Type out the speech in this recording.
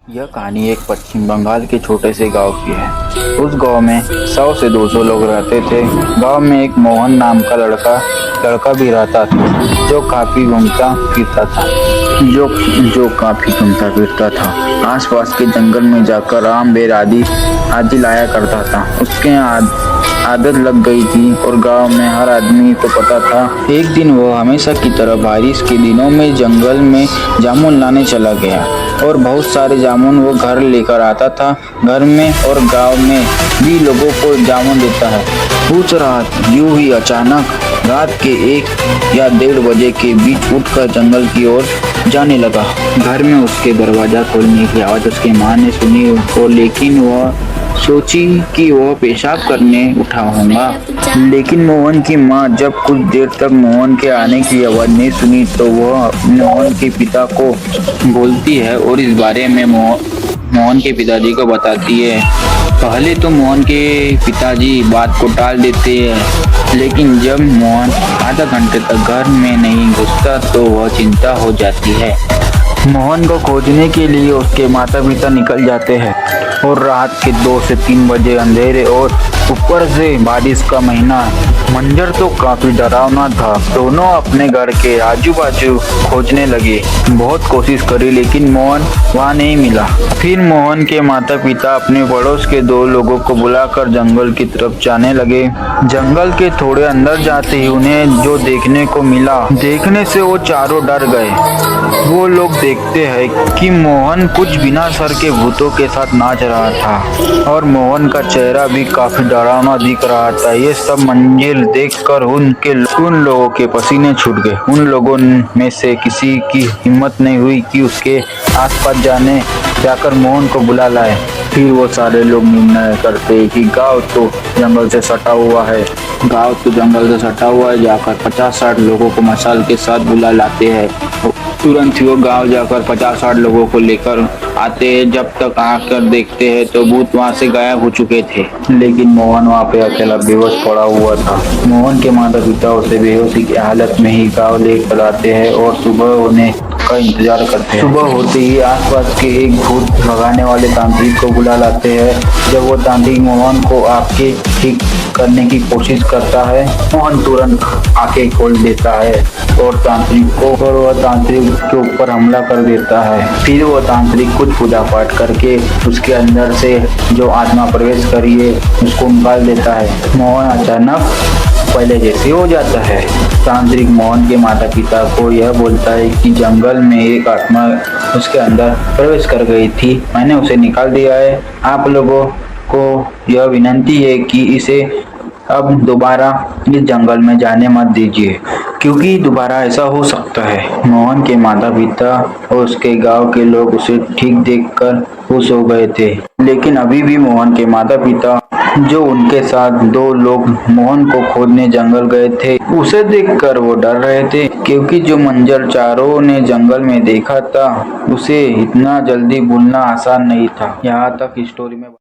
यह कहानी एक पश्चिम बंगाल के छोटे से गांव की है। उस गांव में 100 से 200 लोग रहते थे। गांव में एक मोहन नाम का लड़का भी रहता था जो काफी घूमता फिरता था। आसपास के जंगल में जाकर आम बेर आदि लाया करता था। उसके आदत लग गई थी और गांव में हर आदमी को पता था। एक दिन वो हमेशा की तरह बारिश के दिनों में जंगल में जामुन लाने चला गया और बहुत सारे जामुन वो घर लेकर आता था। घर में और गांव में भी लोगों को जामुन देता है। उस रात यूं ही अचानक रात के 1 या 1:30 बजे के बीच उठकर जंगल की ओर जाने लगा। घर में उसके दरवाजा खोलने की आवाज उसकी माँ ने सुनी और लेकिन वह सोची कि वह पेशाब करने उठा होगा। लेकिन मोहन की माँ जब कुछ देर तक मोहन के आने की आवाज नहीं सुनी तो वह मोहन के पिता को बोलती है और इस बारे में मोहन के पिताजी को बताती है। पहले तो मोहन के पिताजी बात को टाल देते हैं, लेकिन जब मोहन आधा घंटे तक घर में नहीं घुसता तो वह चिंता हो जाती है। मोहन को खोजने के लिए उसके माता पिता निकल जाते हैं और रात के 2 से 3 बजे अंधेरे और ऊपर से बारिश का महीना, मंजर तो काफी डरावना था। दोनों अपने घर के आजू बाजू खोजने लगे। बहुत कोशिश करी लेकिन मोहन वहाँ नहीं मिला। फिर मोहन के माता पिता अपने पड़ोस के 2 लोगों को बुलाकर जंगल की तरफ जाने लगे। जंगल के थोड़े अंदर जाते ही उन्हें जो देखने को मिला, देखने से वो चारों डर गए। वो लोग देखते हैं कि मोहन कुछ बिना सर के भूतों के साथ नाच रहा था और मोहन का चेहरा भी काफी डरावना दिख रहा था। ये सब मंजिल देखकर उन लोगों के पसीने छूट गए। उन लोगों में से किसी की हिम्मत नहीं हुई कि उसके आसपास जाकर मोहन को बुला लाए। फिर वो सारे लोग निर्णय करते कि गांव तो जंगल से सटा हुआ है, जाकर 50-60 लोगों को मशाल के साथ बुला लाते हैं। तुरंत ही वो गांव जाकर 50-60 लोगों को लेकर आते हैं। जब तक आकर देखते हैं तो भूत वहां से गायब हो चुके थे, लेकिन मोहन वहां पे अकेला बेहोश पड़ा हुआ था। मोहन के माता पिता उसे बेहोशी की हालत में ही गांव लेकर आते हैं और सुबह होने का इंतजार करते हैं। सुबह होते ही आसपास के एक भूत भगाने वाले तांत्रिक को बुला लाते हैं। जब वो तांत्रिक मोहन को आके ठीक करने की कोशिश करता है, मोहन तुरंत आंखें खोल देता है और वह तांत्रिक के ऊपर हमला कर देता है। फिर वो तांत्रिक कुछ पूजा पाठ करके उसके अंदर से जो आत्मा प्रवेश करी है उसको निकाल देता है। मोहन अचानक पहले जैसे हो जाता है। तांत्रिक मोहन के माता पिता को यह बोलता है कि जंगल में एक आत्मा उसके अंदर प्रवेश कर गई थी, मैंने उसे निकाल दिया है। आप लोगों को यह विनती है कि इसे अब दोबारा इस जंगल में जाने मत दीजिए, क्योंकि दोबारा ऐसा हो सकता है। मोहन के माता पिता और उसके गांव के लोग उसे ठीक देखकर खुश हो गए थे, लेकिन अभी भी मोहन के माता पिता जो उनके साथ 2 लोग मोहन को खोजने जंगल गए थे, उसे देखकर वो डर रहे थे, क्योंकि जो मंजर चारों ने जंगल में देखा था उसे इतना जल्दी भूलना आसान नहीं था। यहाँ तक स्टोरी में